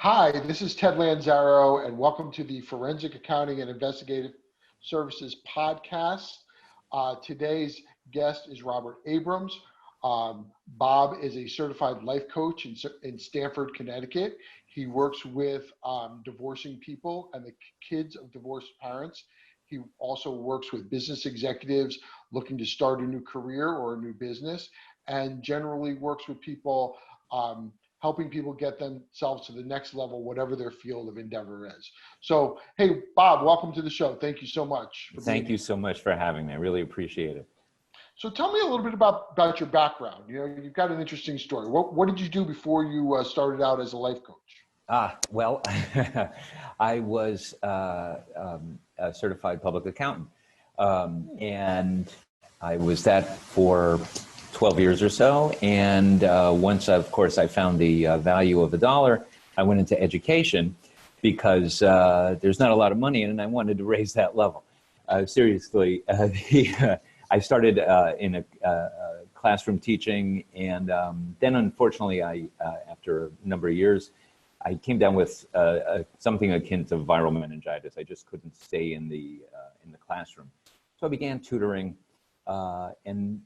Hi, this is Ted Lanzaro, and welcome to the Forensic Accounting and Investigative Services podcast. Today's guest is Robert Abrams. Bob is a certified life coach in Stamford, Connecticut. He works with divorcing people and the kids of divorced parents. He also works with business executives looking to start a new career or a new business, and generally works with people helping people get themselves to the next level, whatever their field of endeavor is. So, hey, Bob, welcome to the show. Thank you so much for being Thank you here. so much for having me. I really appreciate it. So tell me a little bit about your background. You know, you've got an interesting story. What did you do before you started out as a life coach? Well, I was a certified public accountant, and I was that for 12 years or so. And once, of course, I found the value of a dollar, I went into education because there's not a lot of money in it, and I wanted to raise that level. Seriously, I started in a classroom teaching, and then unfortunately, after a number of years, I came down with something akin to viral meningitis. I just couldn't stay in the classroom, so I began tutoring, and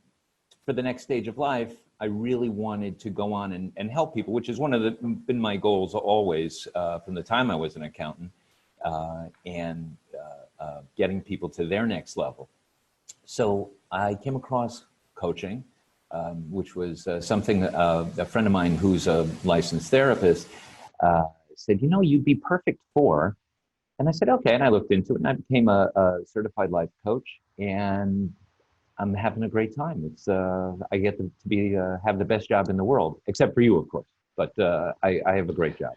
for the next stage of life, I really wanted to go on and help people, which is been my goals always from the time I was an accountant, and getting people to their next level. So I came across coaching, which was something a friend of mine who's a licensed therapist said, you'd be perfect for. And I said, okay. And I looked into it, and I became a certified life coach, and I'm having a great time. It's I get to be have the best job in the world, except for you, of course. But I have a great job.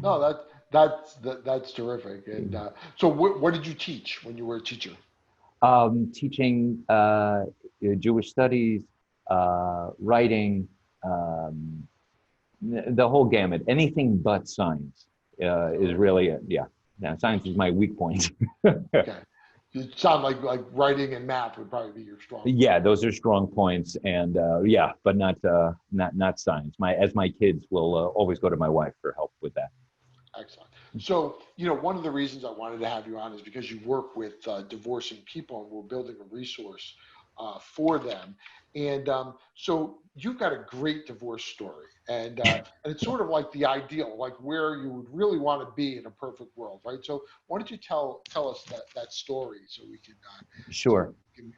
No, that's terrific. And so, what did you teach when you were a teacher? Teaching Jewish studies, writing, the whole gamut. Anything but science is really science is my weak point. Okay. You sound like writing and math would probably be your strong point. Yeah, those are strong points, and but not science. My kids will always go to my wife for help with that. Excellent. So, one of the reasons I wanted to have you on is because you work with divorcing people, and we're building a resource for them. And so you've got a great divorce story, and it's sort of like the ideal, like where you would really want to be in a perfect world, right? So why don't you tell us that story so we can Sure.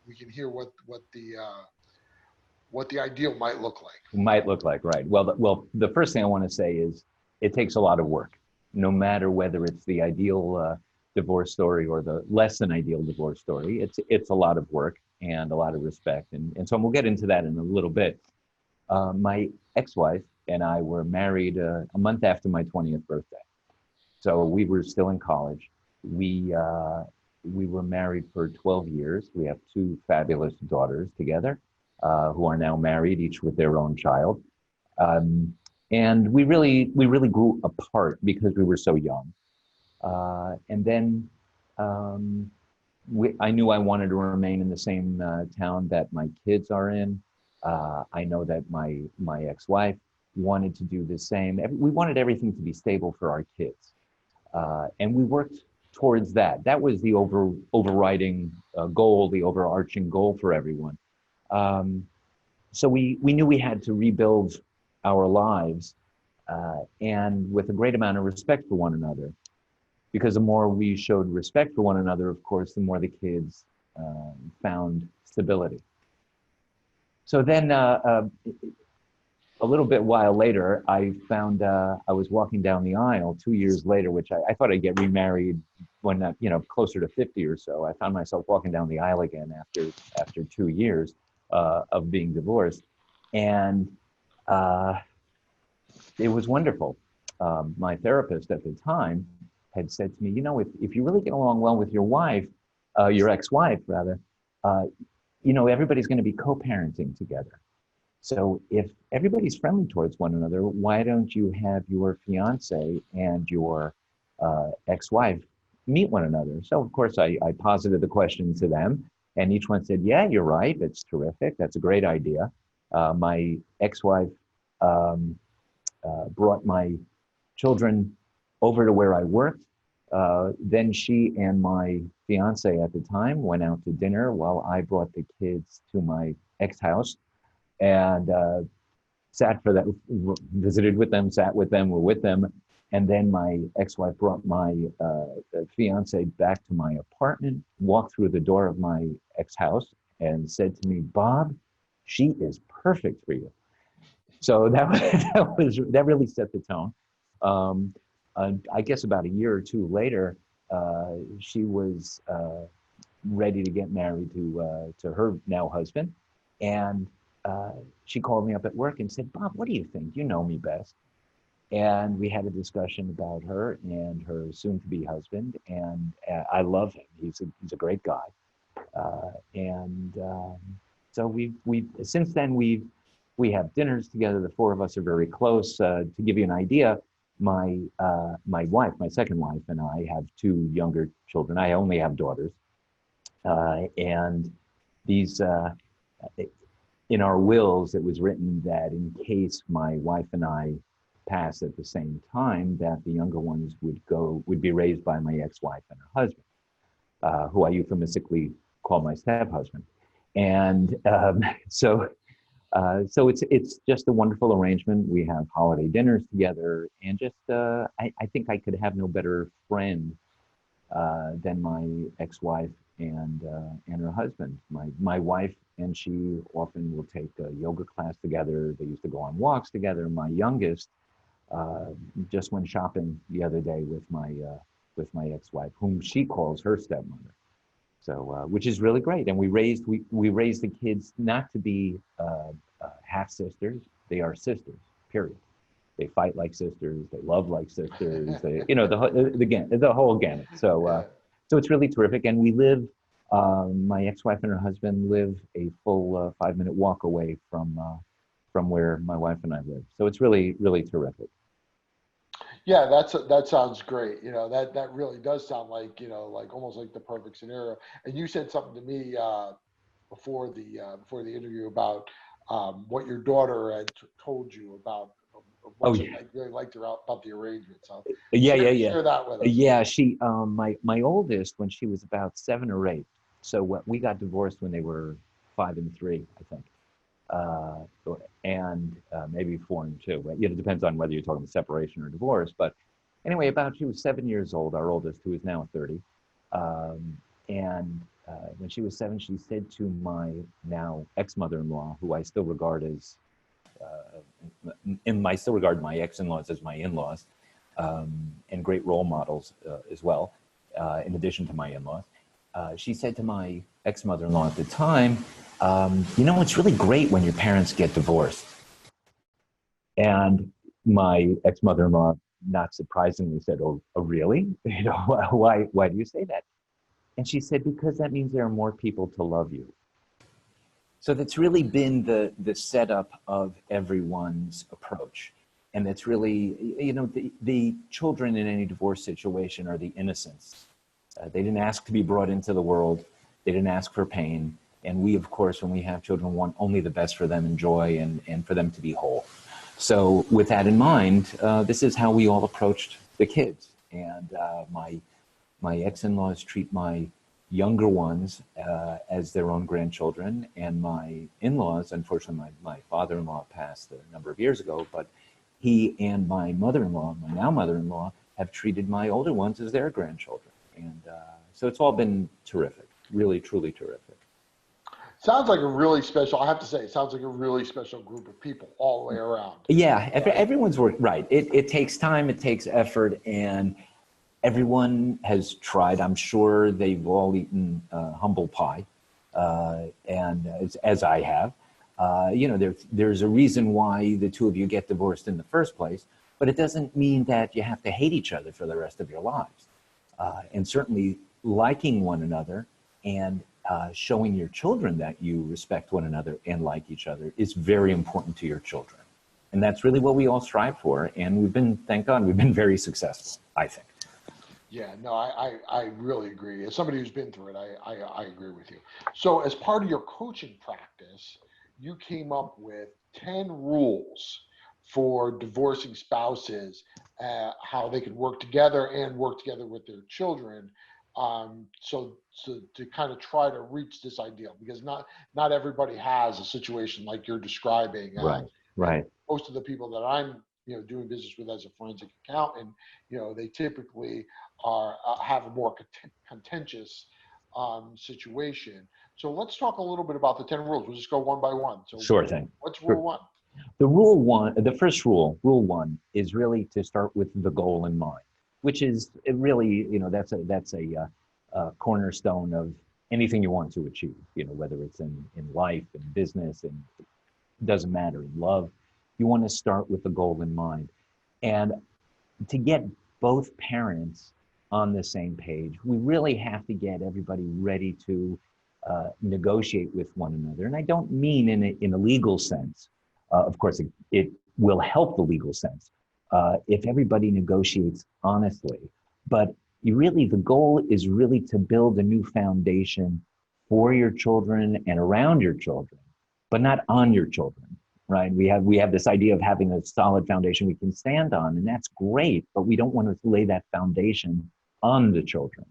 we can hear what the ideal might look like. Might look like, right? Well, the first thing I want to say is it takes a lot of work, no matter whether it's the ideal divorce story or the less than ideal divorce story. It's a lot of work and a lot of respect, and so we'll get into that in a little bit. My ex-wife and I were married a month after my 20th birthday, so we were still in college. We were married for 12 years. We have two fabulous daughters together, who are now married, each with their own child. And we really grew apart because we were so young. And then I knew I wanted to remain in the same town that my kids are in. I know that my ex-wife wanted to do the same. We wanted everything to be stable for our kids. And we worked towards that. That was the overriding goal, the overarching goal for everyone. So we knew we had to rebuild our lives, and with a great amount of respect for one another, because the more we showed respect for one another, of course, the more the kids found stability. So then a little bit while later, I found I was walking down the aisle 2 years later, which I thought I'd get remarried when closer to 50 or so. I found myself walking down the aisle again after 2 years of being divorced, and it was wonderful. My therapist at the time had said to me, if you really get along well with your wife, your ex-wife rather, everybody's going to be co-parenting together. So if everybody's friendly towards one another, why don't you have your fiance and your ex-wife meet one another? So of course I posited the question to them, and each one said, yeah, you're right. It's terrific. That's a great idea. My ex-wife brought my children over to where I worked. Then she and my fiance at the time went out to dinner while I brought the kids to my ex-house and sat for that, visited with them, sat with them, were with them. And then my ex-wife brought my fiance back to my apartment, walked through the door of my ex-house and said to me, Bob, she is perfect for you. So that really set the tone. I guess about a year or two later, she was ready to get married to her now husband, and she called me up at work and said, "Bob, what do you think? You know me best." And we had a discussion about her and her soon-to-be husband, and I love him. He's a great guy, and so we since then we have dinners together. The four of us are very close. To give you an idea, my wife, my second wife, and I have two younger children. I only have daughters, and these in our wills, it was written that in case my wife and I pass at the same time, that the younger ones would be raised by my ex-wife and her husband, who I euphemistically call my step-husband. And so it's just a wonderful arrangement. We have holiday dinners together, and just I think I could have no better friend than my ex-wife and her husband. My wife and she often will take a yoga class together. They used to go on walks together. My youngest just went shopping the other day with my ex-wife, whom she calls her stepmother. So, which is really great. And we raised the kids not to be half sisters. They are sisters, period. They fight like sisters. They love like sisters. They, the whole gamut. So, so it's really terrific. And we live. My ex-wife and her husband live a full 5-minute walk away from where my wife and I live. So it's really, really terrific. Yeah, that sounds great. That really does sound like, like almost like the perfect scenario. And you said something to me before the interview about what your daughter had told you about what Oh she yeah, really liked about the arrangement. So yeah. share that with us. Yeah, she, my oldest, when she was about 7 or 8. So we got divorced when they were 5 and 3, I think, and maybe 4 and 2. But it depends on whether you're talking separation or divorce. But anyway, she was 7 years old, our oldest, who is now 30, and when she was 7, she said to my now ex-mother-in-law, who I still regard as, I still regard my ex-in-laws as my in-laws, and great role models as well, in addition to my in-laws. She said to my ex-mother-in-law at the time, it's really great when your parents get divorced. And my ex-mother-in-law, not surprisingly, said, "Oh, really? Why do you say that?" And she said, "Because that means there are more people to love you." So that's really been the setup of everyone's approach. And that's really, the children in any divorce situation are the innocents. They didn't ask to be brought into the world. They didn't ask for pain. And we, of course, when we have children, want only the best for them and joy and for them to be whole. So with that in mind, this is how we all approached the kids. And my ex-in-laws treat my younger ones as their own grandchildren. And my in-laws, unfortunately, my father-in-law passed a number of years ago, but he and my mother-in-law, my now mother-in-law, have treated my older ones as their grandchildren. And so it's all been terrific, really, truly terrific. Sounds like a really special, I have to say, it sounds like a really special group of people all the way around. Yeah, everyone's worked, right. It takes time, it takes effort, and everyone has tried. I'm sure they've all eaten humble pie, and as I have. There's a reason why the two of you get divorced in the first place, but it doesn't mean that you have to hate each other for the rest of your lives. And certainly liking one another and showing your children that you respect one another and like each other is very important to your children. And that's really what we all strive for. And thank God, we've been very successful, I think. Yeah, no, I really agree. As somebody who's been through it, I agree with you. So as part of your coaching practice, you came up with 10 rules for divorcing spouses, how they can work together and work together with their children. So to kind of try to reach this ideal, because not everybody has a situation like you're describing. Right. And Right. most of the people that I'm doing business with as a forensic accountant, they typically are have a more contentious situation. So let's talk a little bit about the 10 rules. We'll just go one by one. So Sure thing. what's Sure. rule one? The first rule, rule one, is really to start with the goal in mind, which is really, that's a cornerstone of anything you want to achieve. Whether it's in life, in business, and it doesn't matter, in love, you want to start with the goal in mind, and to get both parents on the same page, we really have to get everybody ready to negotiate with one another. And I don't mean in a legal sense. Of course, it will help the legal sense if everybody negotiates honestly. But the goal is really to build a new foundation for your children and around your children, but not on your children. Right? We have this idea of having a solid foundation we can stand on, and that's great, but we don't want to lay that foundation on the children.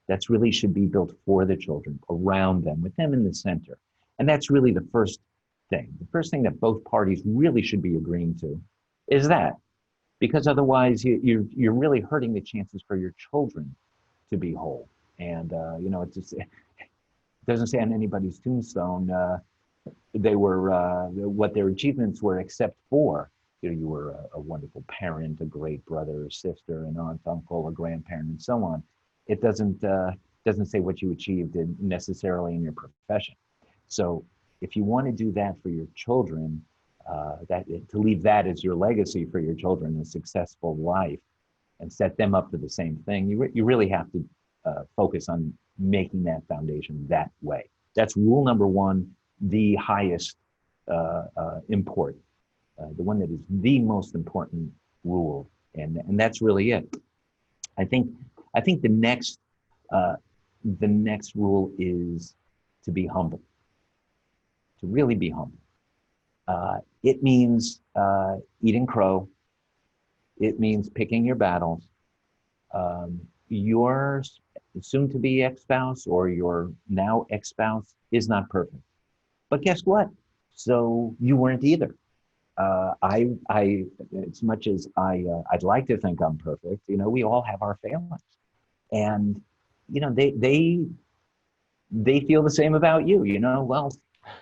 That's really should be built for the children, around them, with them in the center. And that's really the first thing. The first thing that both parties really should be agreeing to is that, because otherwise you're really hurting the chances for your children to be whole. And it doesn't say on anybody's tombstone what their achievements were, except for you were a wonderful parent, a great brother or sister, an aunt, uncle, a grandparent, and so on. It doesn't say what you achieved necessarily in your profession. So if you want to do that for your children, to leave that as your legacy for your children, a successful life, and set them up for the same thing, you really have to focus on making that foundation that way. That's rule number one, the highest import, the one that is the most important rule, and that's really it. I think the next rule is to be humble, to really be humble. It means eating crow. It means picking your battles. Your soon-to-be ex-spouse or your now ex-spouse is not perfect. But guess what? So you weren't either. As much as I'd like to think I'm perfect, we all have our failings, and they feel the same about you. Well,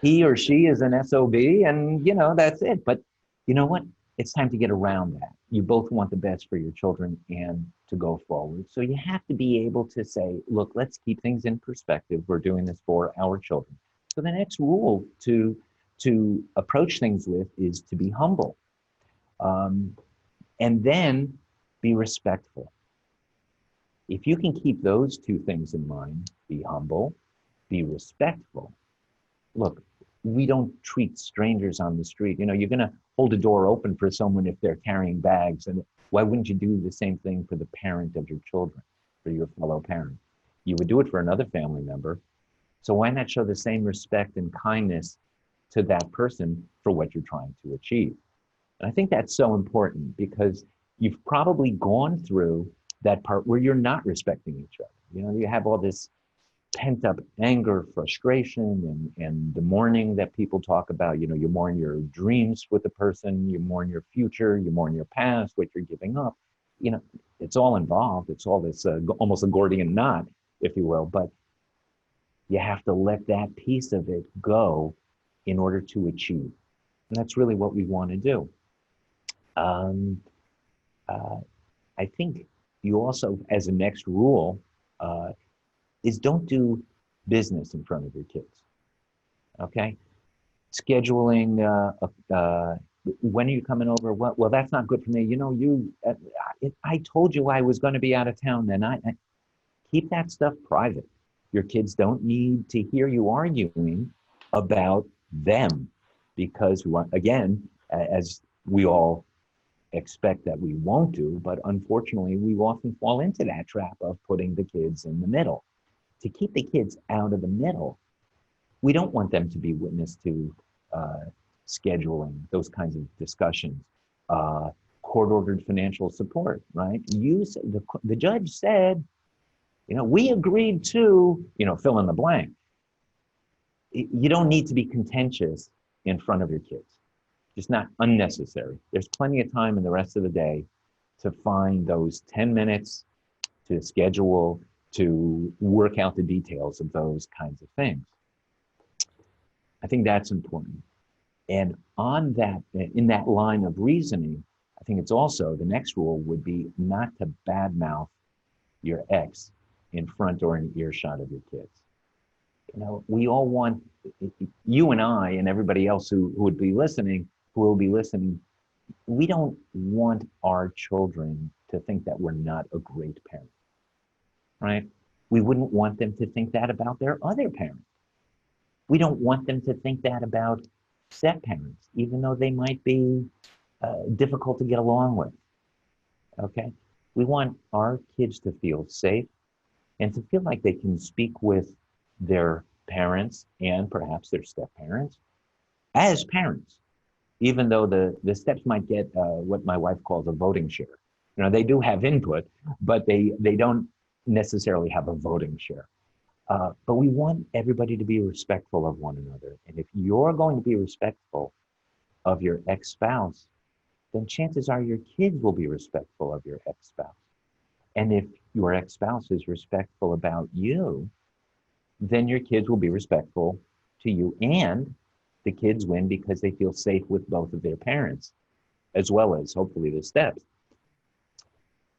he or she is an SOB, and that's it. But you know what? It's time to get around that. You both want the best for your children and to go forward. So you have to be able to say, look, let's keep things in perspective. We're doing this for our children. So the next rule to approach things with is to be humble, and then be respectful. If you can keep those two things in mind, be humble, be respectful. Look, we don't treat strangers on the street. You're going to hold a door open for someone if they're carrying bags. And why wouldn't you do the same thing for the parent of your children, for your fellow parent? You would do it for another family member. So why not show the same respect and kindness to that person for what you're trying to achieve? And I think that's so important, because you've probably gone through that part where you're not respecting each other. You have all this pent up anger, frustration, and the mourning that people talk about. You mourn your dreams with the person, you mourn your future, you mourn your past, what you're giving up. It's all involved. It's all this almost a Gordian knot, if you will. But you have to let that piece of it go in order to achieve. And that's really what we want to do. I think you also, as a next rule, is don't do business in front of your kids. Okay? Scheduling, when are you coming over? Well, that's not good for me. I told you I was going to be out of town. Then I keep that stuff private. Your kids don't need to hear you arguing about them, because again, as we all expect that we won't do, but unfortunately, we often fall into that trap of putting the kids in the middle. To keep the kids out of the middle, we don't want them to be witness to scheduling, those kinds of discussions. court-ordered financial support, right? The judge said, we agreed to, fill in the blank. You don't need to be contentious in front of your kids. Just not unnecessary. There's plenty of time in the rest of the day to find those 10 minutes to schedule, to work out the details of those kinds of things. I think that's important. And in that line of reasoning, I think it's also, the next rule would be not to badmouth your ex in front or in earshot of your kids. We all want, you and I and everybody else who would be listening, who will be listening, we don't want our children to think that we're not a great parent, right? We wouldn't want them to think that about their other parent. We don't want them to think that about step parents, even though they might be difficult to get along with, okay? We want our kids to feel safe and to feel like they can speak with their parents and perhaps their step parents as parents, even though the steps might get what my wife calls a voting share. They do have input, but they don't necessarily have a voting share. But we want everybody to be respectful of one another. And if you're going to be respectful of your ex-spouse, then chances are your kids will be respectful of your ex-spouse. And if your ex-spouse is respectful about you, then your kids will be respectful to you. And the kids win because they feel safe with both of their parents, as well as hopefully the steps.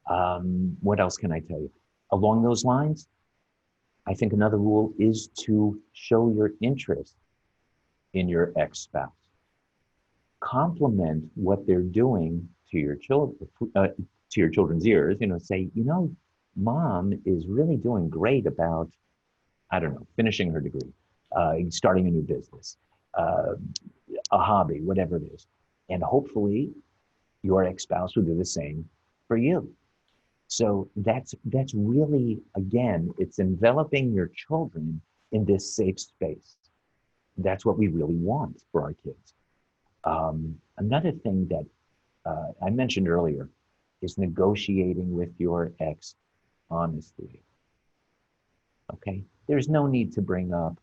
What else can I tell you? Along those lines, I think another rule is to show your interest in your ex-spouse. Compliment what they're doing to your children's ears. Say, mom is really doing great about, I don't know, finishing her degree, starting a new business, a hobby, whatever it is. And hopefully your ex-spouse will do the same for you. So that's really, again, it's enveloping your children in this safe space. That's what we really want for our kids. Another thing that I mentioned earlier is negotiating with your ex honestly. Okay, there's no need to bring up,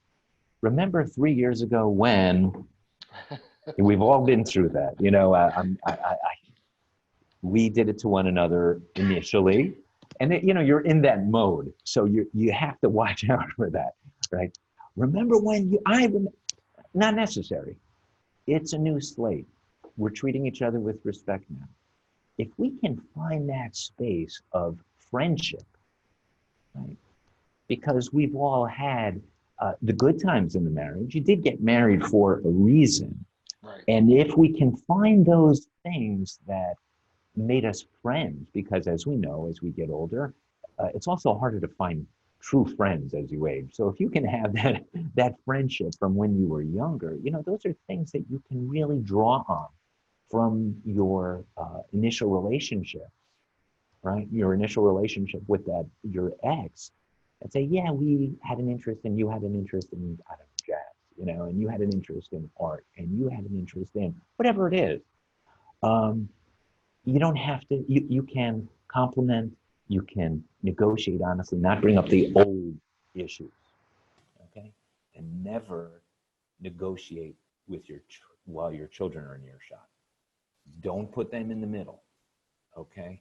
remember 3 years ago when, we've all been through that. We did it to one another initially, and you're in that mode. So you have to watch out for that, right? Remember when not necessary. It's a new slate. We're treating each other with respect now. If we can find that space of friendship, right? Because we've all had the good times in the marriage. You did get married for a reason. Right. And if we can find those things that made us friends, because as we know, as we get older, it's also harder to find true friends as you age. So if you can have that friendship from when you were younger, those are things that you can really draw on from your initial relationship, right? Your initial relationship with your ex, and say, yeah, we had an interest and you had an interest in, I don't know, jazz, and you had an interest in art and you had an interest in whatever it is. You don't have to, you can compliment, you can negotiate honestly, not bring up the old issues, okay? And never negotiate with while your children are in earshot. Don't put them in the middle, okay?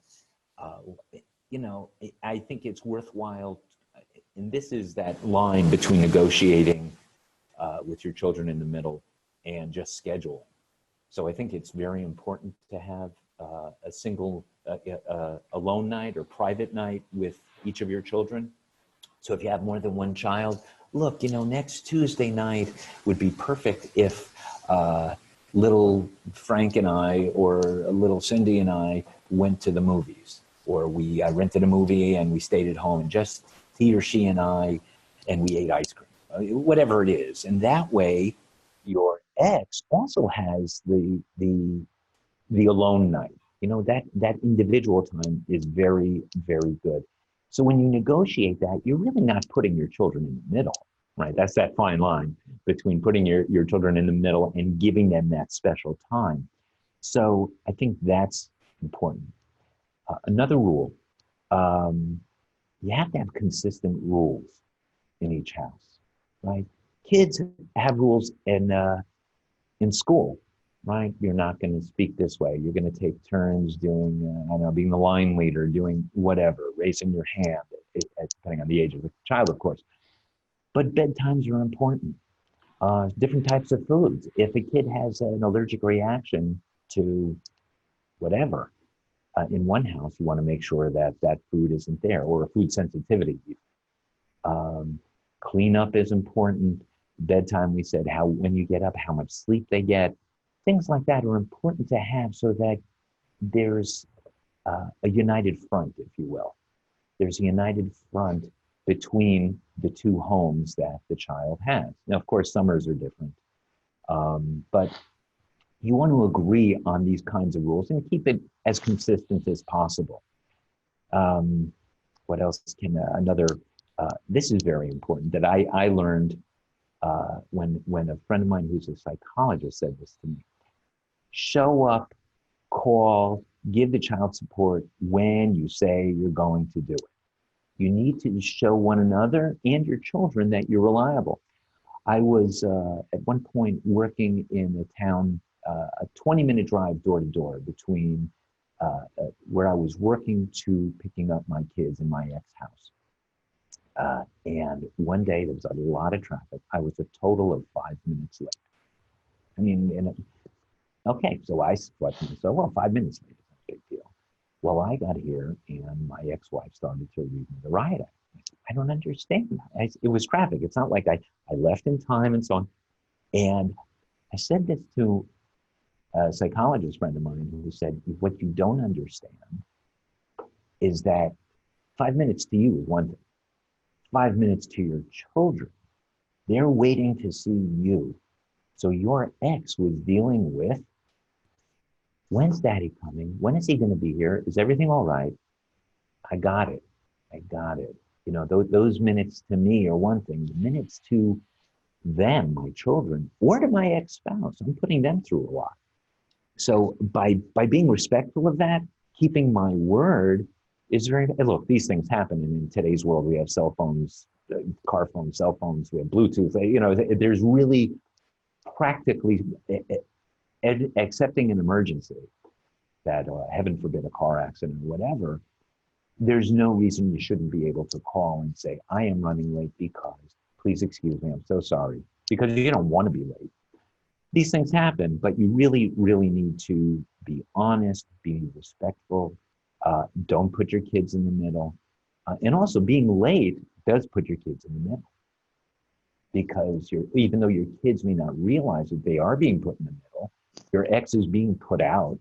I think it's worthwhile, and this is that line between negotiating with your children in the middle and just scheduling. So I think it's very important to have a single alone night or private night with each of your children. So if you have more than one child, look, next Tuesday night would be perfect if little Frank and I or little Cindy and I went to the movies, or we rented a movie and we stayed at home and just he or she and I, and we ate ice cream, whatever it is. And that way your ex also has the alone night. That individual time is very, very good. So when you negotiate that, you're really not putting your children in the middle, right? That's that fine line between putting your children in the middle and giving them that special time. So I think that's important. Another rule, um, you have to have consistent rules in each house, right? Kids have rules in school, right? You're not going to speak this way. You're going to take turns doing, I don't know, being the line leader, doing whatever, raising your hand, depending on the age of the child, of course. But bedtimes are important. Different types of foods. If a kid has an allergic reaction to whatever, in one house, you want to make sure that that food isn't there, or a food sensitivity. Um, Cleanup is important. Bedtime, we said, how when you get up, how much sleep they get. Things like that are important to have so that there's a united front, if you will. There's a united front between the two homes that the child has. Now, of course, summers are different, but you want to agree on these kinds of rules and keep it as consistent as possible. Um, what else can another? This is very important that I learned when a friend of mine who's a psychologist said this to me. Show up, call, give the child support when you say you're going to do it. You need to show one another and your children that you're reliable. I was at one point working in a town, a 20-minute drive door to door between where I was working to picking up my kids in my ex-house. And one day there was a lot of traffic. I was a total of 5 minutes late. I mean, okay, so I thought to myself, well, 5 minutes late is not a big deal. Well, I got here and my ex-wife started to read me the riot act. I don't understand. It was traffic. It's not like I left in time and so on. And I said this to a psychologist friend of mine who said, what you don't understand is that 5 minutes to you is one thing. 5 minutes to your children, they're waiting to see you. So your ex was dealing with, when's daddy coming? When is he going to be here? Is everything all right? I got it. I got it. You know, those minutes to me are one thing. The minutes to them, my children, or to my ex-spouse, I'm putting them through a lot. So by being respectful of that, keeping my word is very, look, these things happen. And in today's world, we have cell phones, car phones, cell phones, we have Bluetooth, you know, there's really practically accepting an emergency that, heaven forbid, a car accident or whatever, there's no reason you shouldn't be able to call and say, I am running late because, please excuse me, I'm so sorry, because you don't want to be late. These things happen, but you really, really need to be honest, be respectful. Don't put your kids in the middle. And also being late does put your kids in the middle because even though your kids may not realize that they are being put in the middle, your ex is being put out,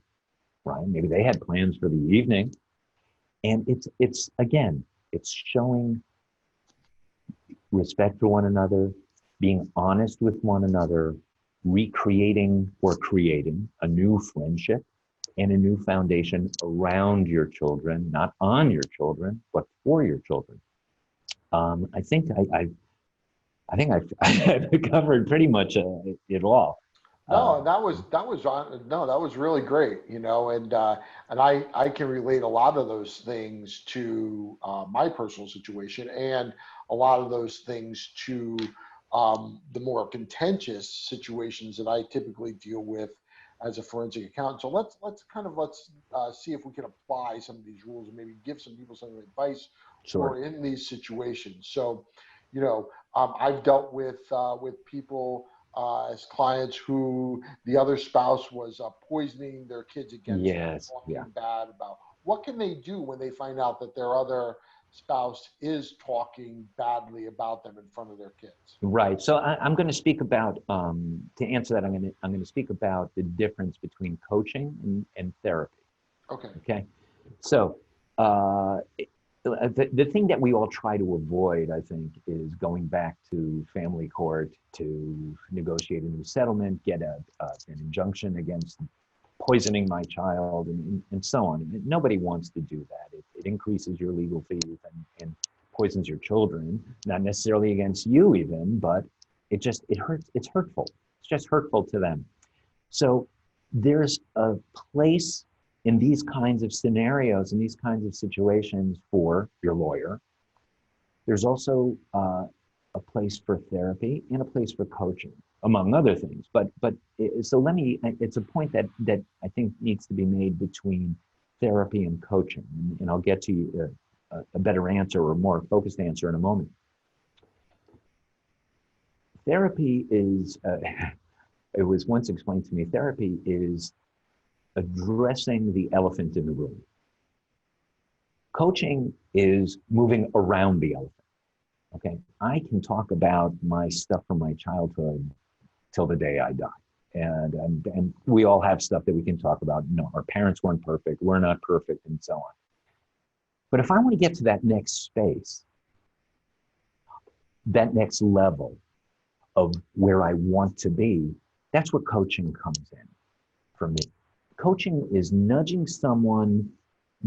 right? Maybe they had plans for the evening. And it's again, it's showing respect for one another, being honest with one another, recreating or creating a new friendship and a new foundation around your children, not on your children, but for your children. I think I've covered pretty much it all. No, that was no, that was really great, you know, and I can relate a lot of those things to my personal situation, and a lot of those things to the more contentious situations that I typically deal with as a forensic accountant. So let's see if we can apply some of these rules and maybe give some people some advice who Sure. are in these situations. So, you know, I've dealt with people as clients who the other spouse was poisoning their kids against them, Yes. Yeah. talking bad about. What can they do when they find out that their other spouse is talking badly about them in front of their kids? Right. So I'm going to speak about to answer that. I'm going to speak about the difference between coaching and therapy. Okay. Okay. So the thing that we all try to avoid, I think, is going back to family court to negotiate a new settlement, get an injunction against poisoning my child, and so on. And nobody wants to do that. It increases your legal fees and poisons your children, not necessarily against you even, but it hurts. It's hurtful. It's just hurtful to them. So there's a place in these kinds of scenarios, in these kinds of situations for your lawyer. There's also a place for therapy and a place for coaching, among other things. So it's a point that I think needs to be made between therapy and coaching. And I'll get to you a better answer or a more focused answer in a moment. Therapy is, it was once explained to me, therapy is addressing the elephant in the room. Coaching is moving around the elephant. Okay, I can talk about my stuff from my childhood till the day I die. And we all have stuff that we can talk about. No, our parents weren't perfect, we're not perfect, and so on. But if I want to get to that next space, that next level of where I want to be, that's where coaching comes in for me. Coaching is nudging someone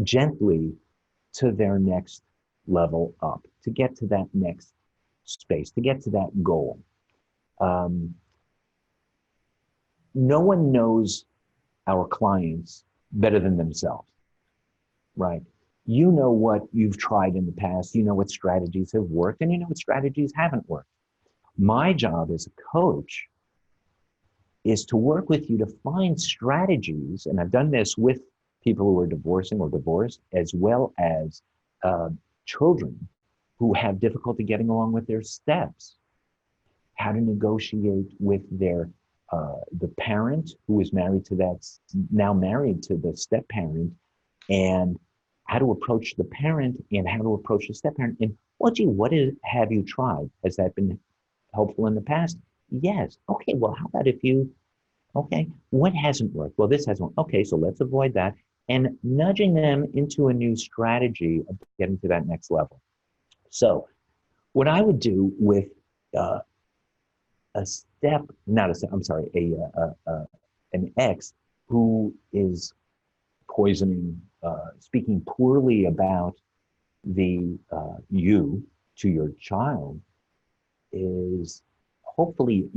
gently to their next level up, to get to that next space, to get to that goal. No one knows our clients better than themselves, right? You know what you've tried in the past, you know what strategies have worked, and you know what strategies haven't worked. My job as a coach is to work with you to find strategies, and I've done this with people who are divorcing or divorced, as well as children who have difficulty getting along with their steps, how to negotiate with their the parent who is married to that, now married to the step parent, and how to approach the parent and how to approach the step parent. And have you tried? Has that been helpful in the past? Yes. Okay, well, how about okay, what hasn't worked? Well, this hasn't worked. Okay, so let's avoid that. And nudging them into a new strategy of getting to that next level. So what I would do with an ex who is poisoning, speaking poorly about you to your child, is hopefully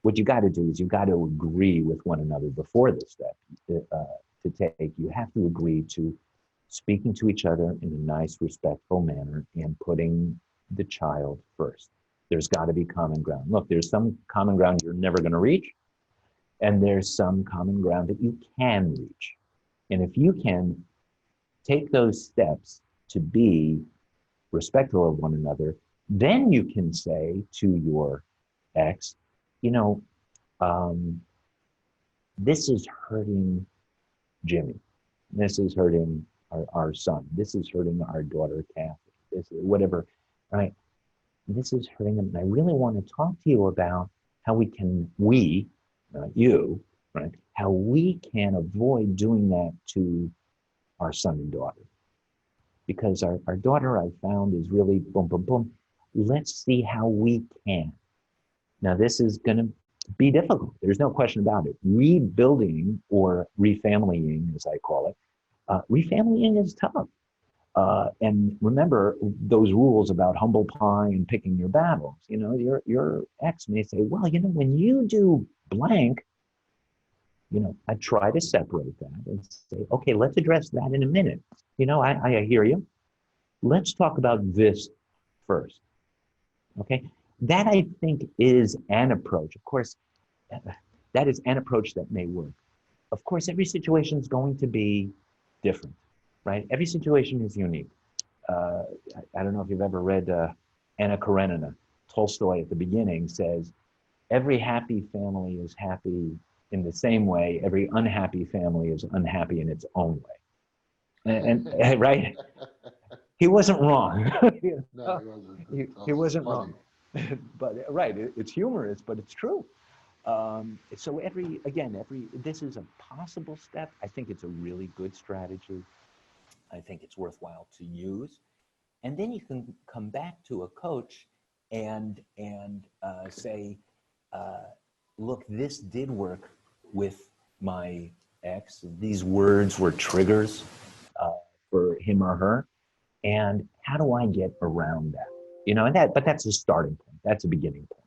what you got to do is you got to agree with one another before this step to take. You have to agree to speaking to each other in a nice, respectful manner and putting the child first. There's got to be common ground. Look, there's some common ground you're never going to reach, and there's some common ground that you can reach. And if you can take those steps to be respectful of one another, then you can say to your ex, this is hurting Jimmy. This is hurting our son. This is hurting our daughter, Kathy. This is whatever, right? This is hurting them. And I really want to talk to you about how you, right? How we can avoid doing that to our son and daughter. Because our daughter, I've found, is really boom, boom, boom. Let's see how we can. Now, this is going to be difficult. There's no question about it. Rebuilding or refamilying, as I call it, refamilying is tough. And remember those rules about humble pie and picking your battles. Your ex may say, well, when you do blank, I try to separate that and say, okay, let's address that in a minute. I hear you. Let's talk about this first. Okay. That, I think, is an approach. Of course, that is an approach that may work. Of course, every situation is going to be different, right? Every situation is unique. I don't know if you've ever read Anna Karenina. Tolstoy at the beginning says, every happy family is happy in the same way. Every unhappy family is unhappy in its own way. And right? He wasn't wrong. No, he wasn't funny. wrong. But right, it's humorous, but it's true. So this is a possible step. I think it's a really good strategy. I think it's worthwhile to use. And then you can come back to a coach and say, look, this did work with my ex. These words were triggers for him or her. And how do I get around that? But that's a starting point. That's a beginning point.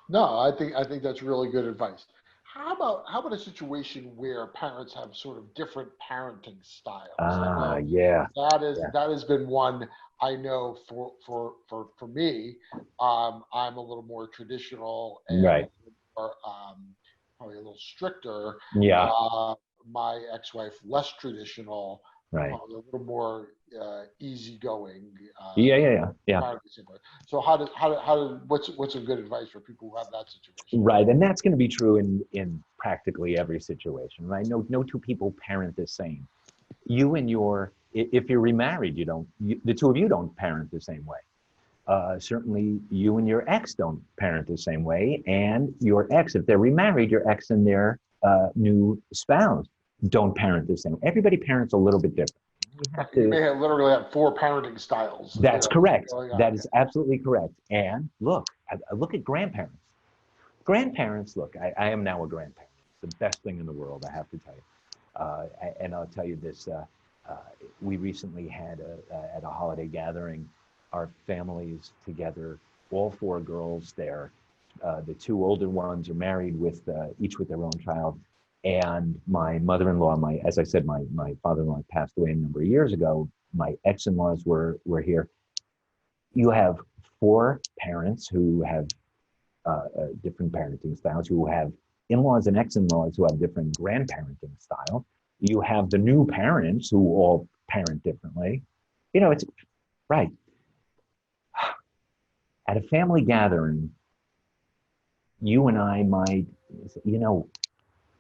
No, I think that's really good advice. how about a situation where parents have sort of different parenting styles? I Ah, know yeah, yeah, that has been one I know for me. I'm a little more traditional and a right, little more, probably a little stricter. yeah, Uh, my ex-wife less traditional, right, probably a little more easygoing. yeah, yeah, yeah, yeah. Parenting. So what's a good advice for people who have that situation? Right, and that's going to be true in practically every situation, right? No two people parent the same. You and your if you're remarried, the two of you don't parent the same way. Certainly, you and your ex don't parent the same way, and your ex, if they're remarried, your ex and their new spouse don't parent the same. Everybody parents a little bit different. You Right. have You to. may have literally have four parenting styles, That's correct. going on. That is absolutely correct. And look, look at grandparents. Grandparents, look, I am now a grandparent. It's the best thing in the world, I have to tell you. And I'll tell you this, uh, we recently had at a holiday gathering, our families together, all four girls there. The two older ones are married with each with their own child. And my mother-in-law, as I said, my father-in-law passed away a number of years ago. My ex-in-laws were here. You have four parents who have different parenting styles. You have in-laws and ex-in-laws who have different grandparenting style. You have the new parents who all parent differently. It's right. At a family gathering, you and I might,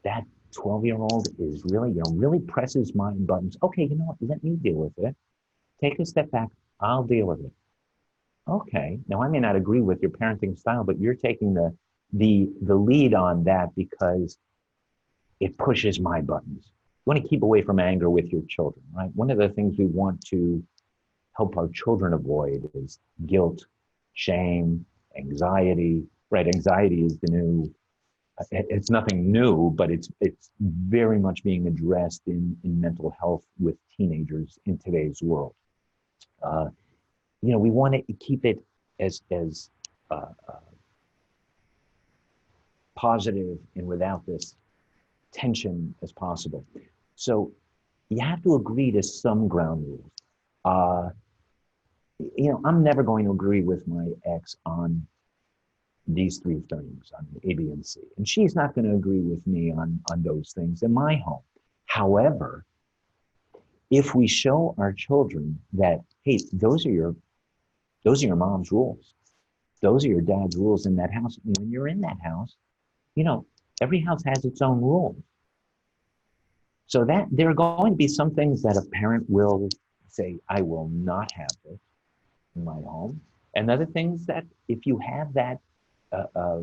that 12-year-old is really, really presses my buttons. Okay, you know what? Let me deal with it. Take a step back. I'll deal with it. Okay. Now I may not agree with your parenting style, but you're taking the lead on that because it pushes my buttons. You want to keep away from anger with your children, right? One of the things we want to help our children avoid is guilt, shame, anxiety, right? Anxiety is the new, it's nothing new, but it's very much being addressed in mental health with teenagers in today's world. Uh, we want to keep it as positive and without this tension as possible. So you have to agree to some ground rules. Uh, I'm never going to agree with my ex on these three things, on A, B, and C. And she's not going to agree with me on those things in my home. However, if we show our children that, hey, those are your mom's rules. Those are your dad's rules in that house. And when you're in that house, you know, every house has its own rules. So that there are going to be some things that a parent will say, I will not have this in my home. And other things that if you have that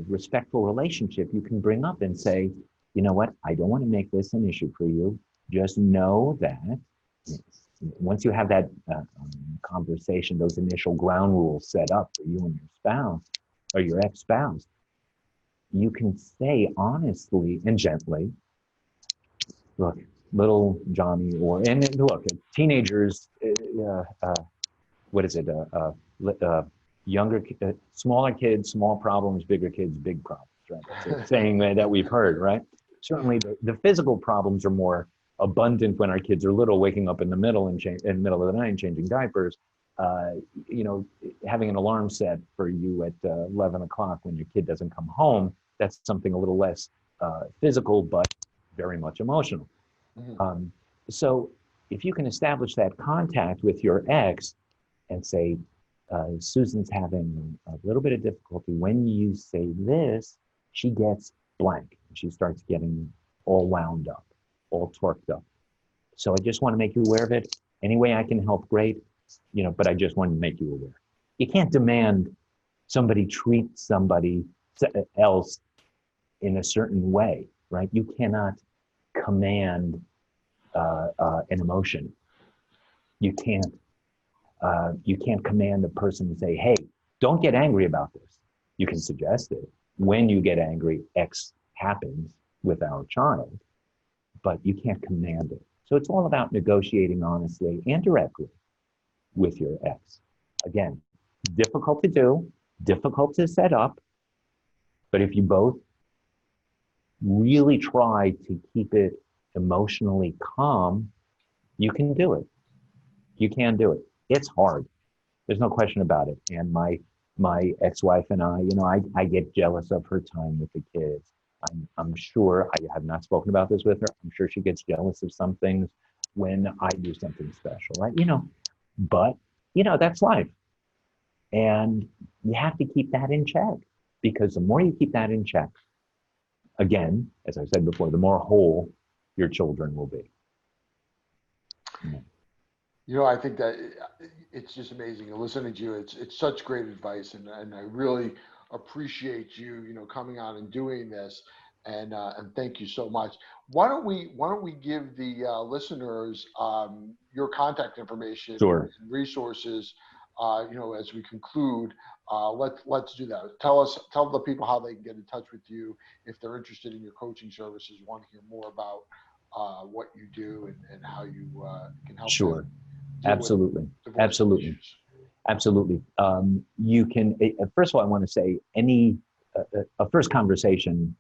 respectful relationship, you can bring up and say, you know what, I don't want to make this an issue for you. Just know that once you have that conversation, those initial ground rules set up for you and your spouse or your ex-spouse, you can say honestly and gently, look, little Johnny, and look, teenagers, what is it? Younger, smaller kids, small problems, bigger kids, big problems, right? That's a saying that we've heard, right? Certainly the physical problems are more abundant when our kids are little, waking up in the middle in the middle of the night and changing diapers. Uh, Having an alarm set for you at 11 o'clock when your kid doesn't come home, that's something a little less physical, but very much emotional. Mhm. Um, so if you can establish that contact with your ex and say, Susan's having a little bit of difficulty. When you say this, she gets blank. She starts getting all wound up, all torqued up. So I just want to make you aware of it. Any way I can help, great. But I just want to make you aware. You can't demand somebody treat somebody else in a certain way, right? You cannot command an emotion. You can't. You can't command the person to say, hey, don't get angry about this. You can suggest it. When you get angry, X happens with our child, but you can't command it. So it's all about negotiating honestly and directly with your ex. Again, difficult to do, difficult to set up, but if you both really try to keep it emotionally calm, you can do it. You can do it. It's hard. There's no question about it. And my ex-wife and I, I get jealous of her time with the kids. I'm sure I have not spoken about this with her. I'm sure she gets jealous of some things when I do something special, right? But that's life. And you have to keep that in check, because the more you keep that in check, again, as I said before, the more whole your children will be. I think that it's just amazing. Listening to you, it's such great advice, and I really appreciate you, coming on and doing this, and thank you so much. Why don't we give the listeners your contact information Sure. and resources, as we conclude. Let's do that. Tell the people how they can get in touch with you if they're interested in your coaching services, want to hear more about what you do, and how you can help Sure. them. Absolutely. Absolutely. Absolutely. You can, first of all, I want to say a first conversation,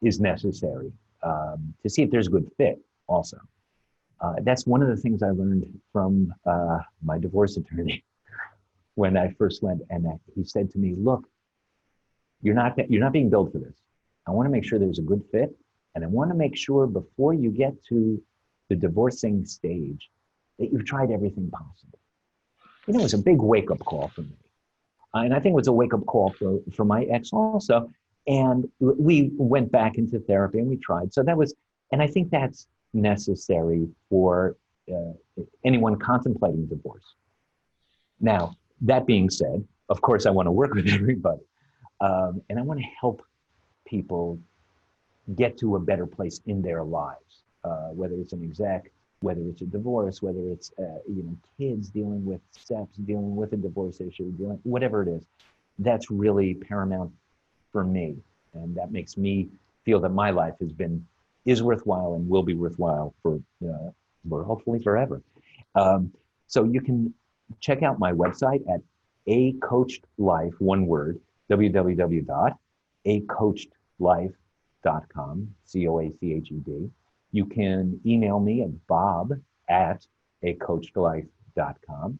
is necessary to see if there's a good fit also. That's one of the things I learned from my divorce attorney when I first went, and he said to me, look, you're not being billed for this. I want to make sure there's a good fit. And I want to make sure before you get to the divorcing stage that you've tried everything possible. It was a big wake-up call for me. And I think it was a wake-up call for my ex also. And we went back into therapy and we tried. So and I think that's necessary for anyone contemplating divorce. Now, that being said, of course, I want to work with everybody. And I want to help people get to a better place in their lives, whether it's an exec, whether it's a divorce, whether it's kids dealing with steps, dealing with a divorce issue, whatever it is. That's really paramount for me, and that makes me feel that my life is worthwhile and will be worthwhile for hopefully forever. So you can check out my website at A Coached Life, one word, www.acoachedlife.com, COACHED. You can email me at bob@acoachedlife.com.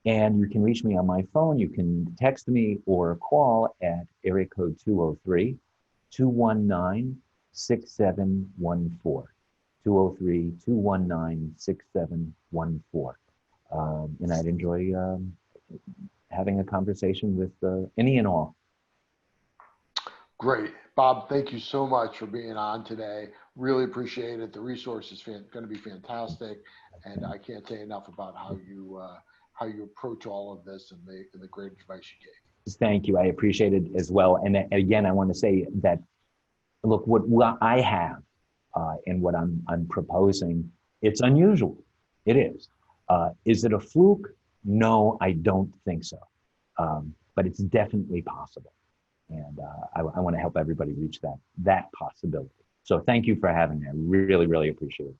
And you can reach me on my phone. You can text me or call at area code 203-219-6714. 203-219-6714. And I'd enjoy having a conversation with any and all. Great. Bob, thank you so much for being on today. Really appreciate it. The resource is going to be fantastic. And I can't say enough about how you approach all of this and the great advice you gave. Thank you. I appreciate it as well. And again, I want to say that, look, what I have and what I'm proposing, it's unusual. It is. Is it a fluke? No, I don't think so. But it's definitely possible. And I want to help everybody reach that possibility. So thank you for having me. I really, really appreciate it.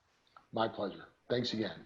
My pleasure. Thanks again.